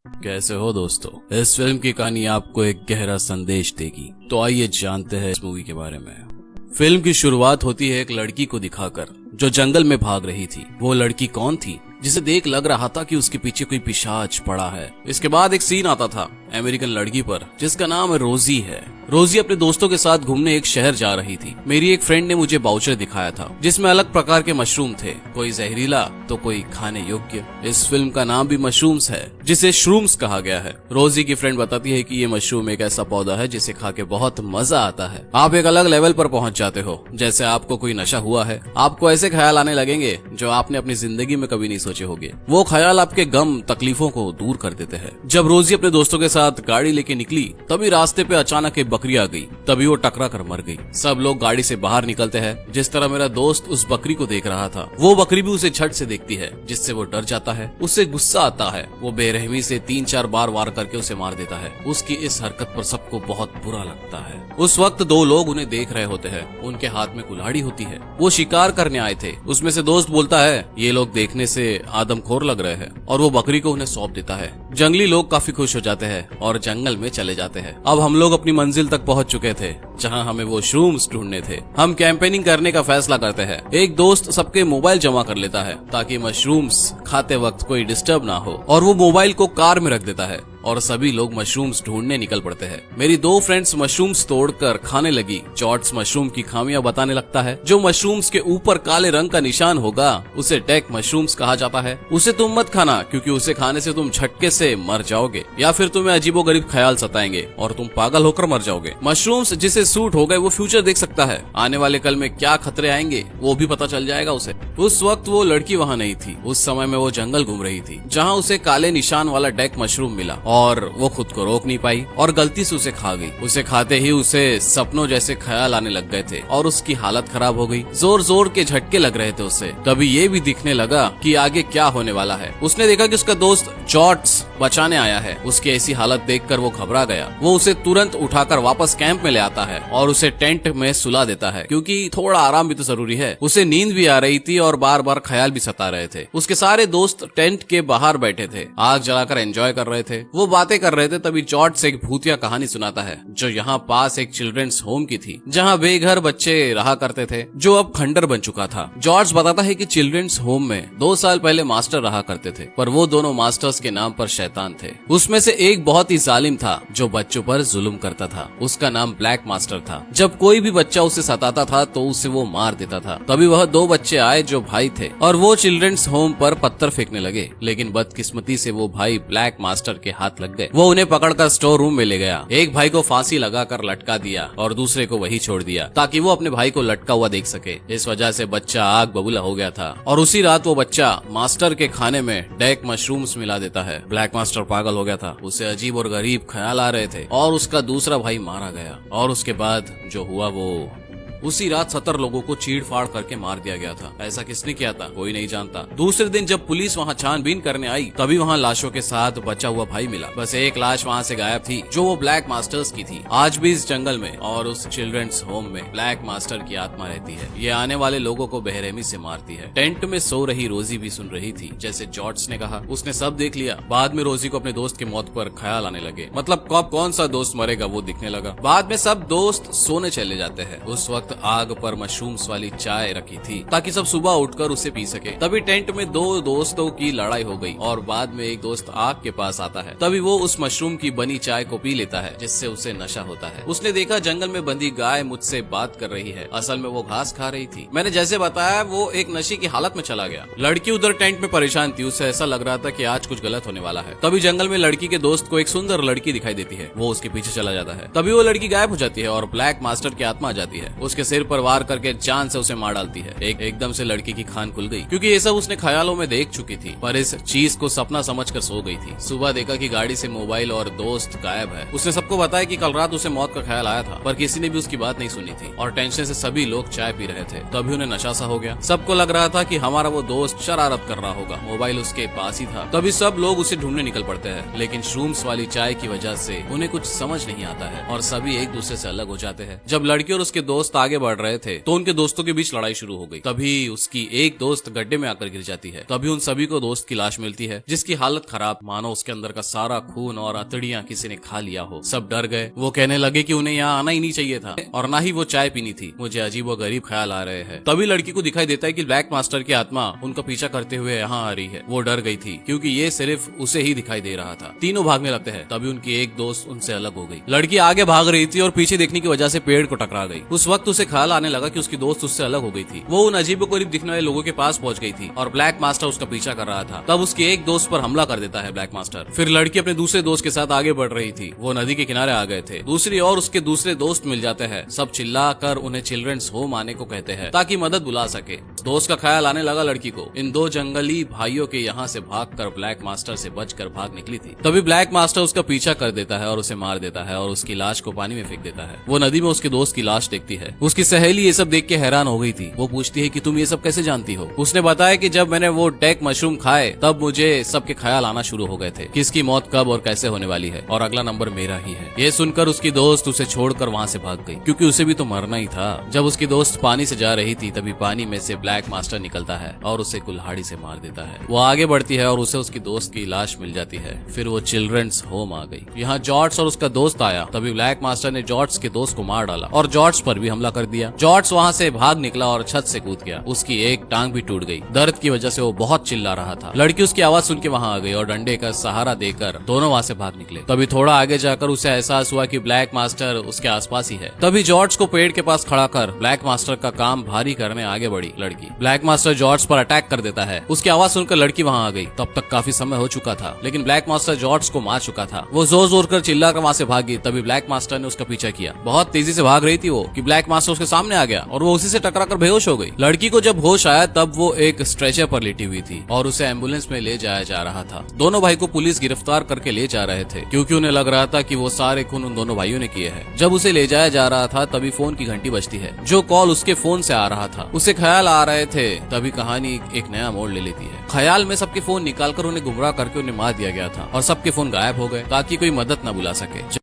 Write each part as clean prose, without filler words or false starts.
कैसे हो दोस्तों। इस फिल्म की कहानी आपको एक गहरा संदेश देगी, तो आइए जानते हैं इस मूवी के बारे में। फिल्म की शुरुआत होती है एक लड़की को दिखाकर जो जंगल में भाग रही थी। वो लड़की कौन थी जिसे देख लग रहा था कि उसके पीछे कोई पिशाच पड़ा है। इसके बाद एक सीन आता था अमेरिकन लड़की पर जिसका नाम रोजी है। रोजी अपने दोस्तों के साथ घूमने एक शहर जा रही थी। मेरी एक फ्रेंड ने मुझे बाउचर दिखाया था जिसमें अलग प्रकार के मशरूम थे, कोई जहरीला तो कोई खाने योग्य। इस फिल्म का नाम भी मशरूम्स है जिसे श्रूम्स कहा गया है। रोजी की फ्रेंड बताती है कि ये मशरूम एक ऐसा पौधा है जिसे खा के बहुत मजा आता है। आप एक अलग लेवल पर पहुंच जाते हो, जैसे आपको कोई नशा हुआ है। आपको ऐसे ख्याल आने लगेंगे जो आपने अपनी जिंदगी में कभी नहीं सोचे होंगे। वो ख्याल आपके गम तकलीफों को दूर कर देते हैं। जब रोजी अपने दोस्तों के साथ गाड़ी लेके निकली तभी रास्ते पे अचानक एक बकरी आ गई। तभी वो टकरा कर मर गई। सब लोग गाड़ी से बाहर निकलते हैं। जिस तरह मेरा दोस्त उस बकरी को देख रहा था, वो बकरी भी उसे झट से देखती है, जिससे वो डर जाता है। उससे गुस्सा आता है। वो बेरहमी से 3-4 बार वार करके उसे मार देता है। उसकी इस हरकत पर सबको बहुत बुरा लगता है। उस वक्त 2 लोग उन्हें देख रहे होते हैं। उनके हाथ में कुल्हाड़ी होती है। वो शिकार करने आए थे। उसमें से दोस्त बोलता है ये लोग देखने से आदमखोर लग रहे हैं, और वो बकरी को उन्हें सौंप देता है। जंगली लोग काफी खुश हो जाते हैं और जंगल में चले जाते हैं। अब हम लोग अपनी मंजिल तक पहुंच चुके थे जहां हमें वो श्रूम्स ढूंढने थे। हम कैंपेनिंग करने का फैसला करते हैं। एक दोस्त सबके मोबाइल जमा कर लेता है ताकि मशरूम्स खाते वक्त कोई डिस्टर्ब ना हो, और वो मोबाइल को कार में रख देता है और सभी लोग मशरूम्स ढूंढने निकल पड़ते हैं। मेरी 2 फ्रेंड्स मशरूम्स तोड़कर खाने लगी। जॉर्ज मशरूम की खामियां बताने लगता है। जो मशरूम्स के ऊपर काले रंग का निशान होगा उसे डेक मशरूम्स कहा जाता है। उसे तुम मत खाना क्योंकि उसे खाने से तुम झटके से मर जाओगे या फिर तुम्हें अजीबोगरीब ख्याल सताएंगे और तुम पागल होकर मर जाओगे। मशरूम्स जिसे सूट हो गए वो फ्यूचर देख सकता है। आने वाले कल में क्या खतरे आएंगे वो भी पता चल जाएगा उसे। उस वक्त वो लड़की वहाँ नहीं थी। उस समय में वो जंगल घूम रही थी जहाँ उसे काले निशान वाला डेक मशरूम मिला और वो खुद को रोक नहीं पाई और गलती से उसे खा गई। उसे खाते ही उसे सपनों जैसे ख्याल आने लग गए थे और उसकी हालत खराब हो गई। जोर जोर के झटके लग रहे थे उसे। तभी ये भी दिखने लगा कि आगे क्या होने वाला है। उसने देखा कि उसका दोस्त जॉर्ज बचाने आया है। उसकी ऐसी हालत देखकर वो घबरा गया। वो उसे तुरंत उठाकर वापस कैंप में ले आता है और उसे टेंट में सुला देता है क्योंकि थोड़ा आराम भी तो जरूरी है। उसे नींद भी आ रही थी और बार बार ख्याल भी सता रहे थे। उसके सारे दोस्त टेंट के बाहर बैठे थे, आग जलाकर एंजॉय कर रहे थे। वो बातें कर रहे थे। तभी जॉर्ज से एक भूतिया कहानी सुनाता है जो यहाँ पास एक चिल्ड्रंस होम की थी जहाँ बेघर बच्चे रहा करते थे, जो अब खंडर बन चुका था। जॉर्ज बताता है कि चिल्ड्रंस होम में 2 साल पहले मास्टर रहा करते थे, पर वो दोनों मास्टर्स के नाम पर शैतान थे। उसमें से एक बहुत ही जालिम था जो बच्चों पर जुल्म करता था। उसका नाम ब्लैक मास्टर था। जब कोई भी बच्चा उसे सताता था तो उसे वो मार देता था। तभी वह 2 बच्चे आए जो भाई थे और वो चिल्ड्रंस होम पर पत्थर फेंकने लगे, लेकिन बदकिस्मती से वो भाई ब्लैक मास्टर के हाथ लग गए। वो उन्हें पकड़कर स्टोर रूम में ले गया। एक भाई को फांसी लगाकर लटका दिया और दूसरे को वही छोड़ दिया ताकि वो अपने भाई को लटका हुआ देख सके। इस वजह से बच्चा आग बबूला हो गया था और उसी रात वो बच्चा मास्टर के खाने में डेक मशरूम्स मिला देता है। ब्लैक मास्टर पागल हो गया था। उसे अजीब और गरीब ख्याल आ रहे थे और उसका दूसरा भाई मारा गया। और उसके बाद जो हुआ वो उसी रात 70 लोगों को चीड़ फाड़ करके मार दिया गया था। ऐसा किसने किया था कोई नहीं जानता। दूसरे दिन जब पुलिस वहाँ छानबीन करने आई तभी वहाँ लाशों के साथ बचा हुआ भाई मिला। बस एक लाश वहाँ से गायब थी जो वो ब्लैक मास्टर्स की थी। आज भी इस जंगल में और उस चिल्ड्रंस होम में ब्लैक मास्टर की आत्मा रहती है। ये आने वाले लोगों को बेरहमी से मारती है। टेंट में सो रही रोजी भी सुन रही थी। जैसे जॉर्ज ने कहा उसने सब देख लिया। बाद में रोजी को अपने दोस्त की मौत पर ख्याल आने लगे। मतलब कब कौन सा दोस्त मरेगा वो दिखने लगा। बाद में सब दोस्त सोने चले जाते हैं। उस वक्त आग पर मशरूम्स वाली चाय रखी थी ताकि सब सुबह उठकर उसे पी सके। तभी टेंट में 2 दोस्तों की लड़ाई हो गई और बाद में एक दोस्त आग के पास आता है। तभी वो उस मशरूम की बनी चाय को पी लेता है जिससे उसे नशा होता है। उसने देखा जंगल में बंधी गाय मुझसे बात कर रही है। असल में वो घास खा रही थी। मैंने जैसे बताया वो एक नशे की हालत में चला गया। लड़की उधर टेंट में परेशान थी। उसे ऐसा लग रहा था कि आज कुछ गलत होने वाला है। तभी जंगल में लड़की के दोस्त को एक सुंदर लड़की दिखाई देती है। वो उसके पीछे चला जाता है। तभी वो लड़की गायब हो जाती है और ब्लैक मास्टर की आत्मा आ जाती है। उसके सिर पर वार करके जान से उसे मार डालती है। एकदम से लड़की की खान खुल गई क्योंकि ये सब उसने ख्यालों में देख चुकी थी, पर इस चीज को सपना समझकर सो गई थी। सुबह देखा कि गाड़ी से मोबाइल और दोस्त गायब है। उसने सबको बताया कि कल रात उसे मौत का ख्याल आया था, पर किसी ने भी उसकी बात नहीं सुनी थी और टेंशन से सभी लोग चाय पी रहे थे। तभी उन्हें नशा सा हो गया। सबको लग रहा था कि हमारा वो दोस्त शरारत कर रहा होगा। मोबाइल उसके पास ही था। तभी सब लोग उसे ढूंढने निकल पड़ते हैं, लेकिन श्रूम्स वाली चाय की वजह से उन्हें कुछ समझ नहीं आता है और सभी एक दूसरे से अलग हो जाते हैं। जब लड़की और उसके दोस्त आगे बढ़ रहे थे तो उनके दोस्तों के बीच लड़ाई शुरू हो गई। तभी उसकी एक दोस्त गड्ढे में आकर गिर जाती है। तभी उन सभी को दोस्त की लाश मिलती है जिसकी हालत खराब, मानो उसके अंदर का सारा खून और अतड़ियां किसी ने खा लिया हो। सब डर गए। वो कहने लगे कि उन्हें यहाँ आना ही नहीं चाहिए था और ना ही वो चाय पीनी थी। मुझे अजीब व गरीब ख्याल आ रहे हैं। तभी लड़की को दिखाई देता है कि ब्लैक मास्टर की आत्मा उनका पीछा करते हुए यहाँ आ रही है। वो डर गई थी क्योंकि ये सिर्फ उसे ही दिखाई दे रहा था। तीनों भागने लगते हैं। तभी उनकी एक दोस्त उनसे अलग हो गई। लड़की आगे भाग रही थी और पीछे देखने की वजह से पेड़ को टकरा गई। उस वक्त उसे ख्याल आने लगा कि उसकी दोस्त उससे अलग हो गई थी। वो उन अजीब गरीब दिखने वाले लोगों के पास पहुंच गई थी और ब्लैक मास्टर उसका पीछा कर रहा था। तब उसकी एक दोस्त पर हमला कर देता है ब्लैक मास्टर। फिर लड़की अपने दूसरे दोस्त के साथ आगे बढ़ रही थी। वो नदी के किनारे आ गए थे। दूसरी ओर उसके दूसरे दोस्त मिल जाते हैं। सब चिल्ला कर उन्हें चिल्ड्रंस होम आने को कहते हैं ताकि मदद बुला सके। दोस्त का ख्याल आने लगा लड़की को इन दो जंगली भाइयों के यहाँ से भागकर ब्लैक मास्टर से बचकर भाग निकली थी। तभी ब्लैक मास्टर उसका पीछा कर देता है और उसे मार देता है और उसकी लाश को पानी में फेंक देता है। वो नदी में उसके दोस्त की लाश देखती है। उसकी सहेली ये सब देख के हैरान हो गई थी। वो पूछती है कि तुम ये सब कैसे जानती हो? उसने बताया कि जब मैंने वो डेक मशरूम खाए तब मुझे सबके ख्याल आना शुरू हो गए थे, किसकी मौत कब और कैसे होने वाली है और अगला नंबर मेरा ही है। ये सुनकर उसकी दोस्त उसे छोड़कर वहाँ से भाग गई क्योंकि उसे भी तो मरना ही था। जब उसकी दोस्त पानी से जा रही थी तभी पानी में से ब्लैक मास्टर निकलता है और उसे कुल्हाड़ी से मार देता है। वो आगे बढ़ती है और उसे उसकी दोस्त की लाश मिल जाती है। फिर वो चिल्ड्रंस होम आ गई। यहाँ जॉर्ज और उसका दोस्त आया। तभी ब्लैक मास्टर ने जॉर्ज के दोस्त को मार डाला और जॉर्ज पर भी हमला कर दिया। जॉर्ज वहाँ से भाग निकला और छत से कूद गया। उसकी एक टांग भी टूट गई। दर्द की वजह से वो बहुत चिल्ला रहा था। लड़की उसकी आवाज सुन के वहाँ आ गई और डंडे का सहारा देकर दोनों वहाँ से भाग निकले। तभी थोड़ा आगे जाकर उसे एहसास हुआ कि ब्लैक मास्टर उसके आसपास ही है। तभी जॉर्ज को पेड़ के पास खड़ा कर ब्लैक मास्टर का काम भारी करने आगे बढ़ी लड़की। ब्लैक मास्टर जॉर्ज पर अटैक कर देता है। उसकी आवाज सुनकर लड़की वहाँ आ गई। तब तक काफी समय हो चुका था लेकिन ब्लैक मास्टर जॉर्ज को मार चुका था। वो जोर जोर कर चिल्ला कर वहाँ से भागी। तभी ब्लैक मास्टर ने उसका पीछा किया। बहुत तेजी से भाग रही थी वो कि ब्लैक मास्टर उसके सामने आ गया और वो उसी से टकरा कर बेहोश हो गई। लड़की को जब होश आया तब वो एक स्ट्रेचर पर लेटी हुई थी और उसे एम्बुलेंस में ले जाया जा रहा था। दोनों भाई को पुलिस गिरफ्तार करके ले जा रहे थे क्योंकि उन्हें लग रहा था कि वो सारे खून उन दोनों भाइयों ने किए हैं। जब उसे ले जाया जा रहा था तभी फोन की घंटी बजती है। जो कॉल उसके फोन से आ रहा था उसे ख्याल आ रहे थे। तभी कहानी एक नया मोड़ ले लेती है। ख्याल में सबके फोन निकालकर उन्हें गुमराह करके उन्हें मार दिया गया था और सबके फोन गायब हो गए ताकि कोई मदद न बुला सके।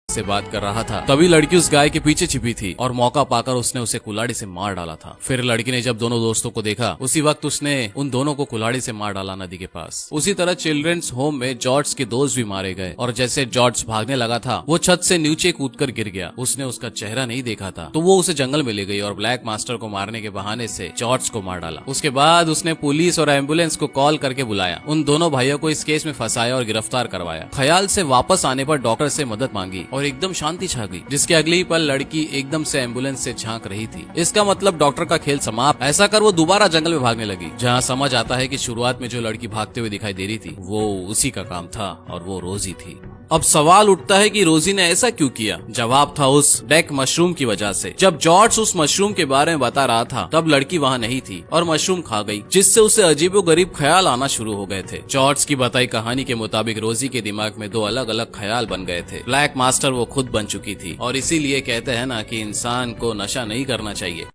से बात कर रहा था तभी लड़की उस गाय के पीछे छिपी थी और मौका पाकर उसने उसे कुल्हाड़ी से मार डाला था। फिर लड़की ने जब दोनों दोस्तों को देखा उसी वक्त उसने उन दोनों को कुल्हाड़ी से मार डाला नदी के पास। उसी तरह चिल्ड्रंस होम में जॉर्ज के दोस्त भी मारे गए और जैसे जॉर्ज भागने लगा था वो छत से नीचे कूदकर गिर गया। उसने उसका चेहरा नहीं देखा था तो वो उसे जंगल में ले गई और ब्लैक मास्टर को मारने के बहाने से जॉर्ज को मार डाला। उसके बाद उसने पुलिस और एम्बुलेंस को कॉल करके बुलाया। उन दोनों भाइयों को इस केस में फंसाया और गिरफ्तार करवाया। ख्याल से वापस आने पर डॉक्टर से मदद मांगी और एकदम शांति छा गई, जिसके अगले ही पल लड़की एकदम से एम्बुलेंस से झांक रही थी। इसका मतलब डॉक्टर का खेल समाप्त। ऐसा कर वो दोबारा जंगल में भागने लगी, जहाँ समझ आता है कि शुरुआत में जो लड़की भागते हुए दिखाई दे रही थी वो उसी का काम था और वो रोजी थी। अब सवाल उठता है कि रोजी ने ऐसा क्यों किया? जवाब था उस डेक मशरूम की वजह से। जब जॉर्ज उस मशरूम के बारे में बता रहा था तब लड़की वहाँ नहीं थी और मशरूम खा गई, जिससे उसे अजीबोगरीब ख्याल आना शुरू हो गए थे। जॉर्ज की बताई कहानी के मुताबिक रोजी के दिमाग में दो अलग अलग ख्याल बन गए थे। ब्लैक मास्टर वो खुद बन चुकी थी और इसीलिए कहते हैं ना कि इंसान को नशा नहीं करना चाहिए।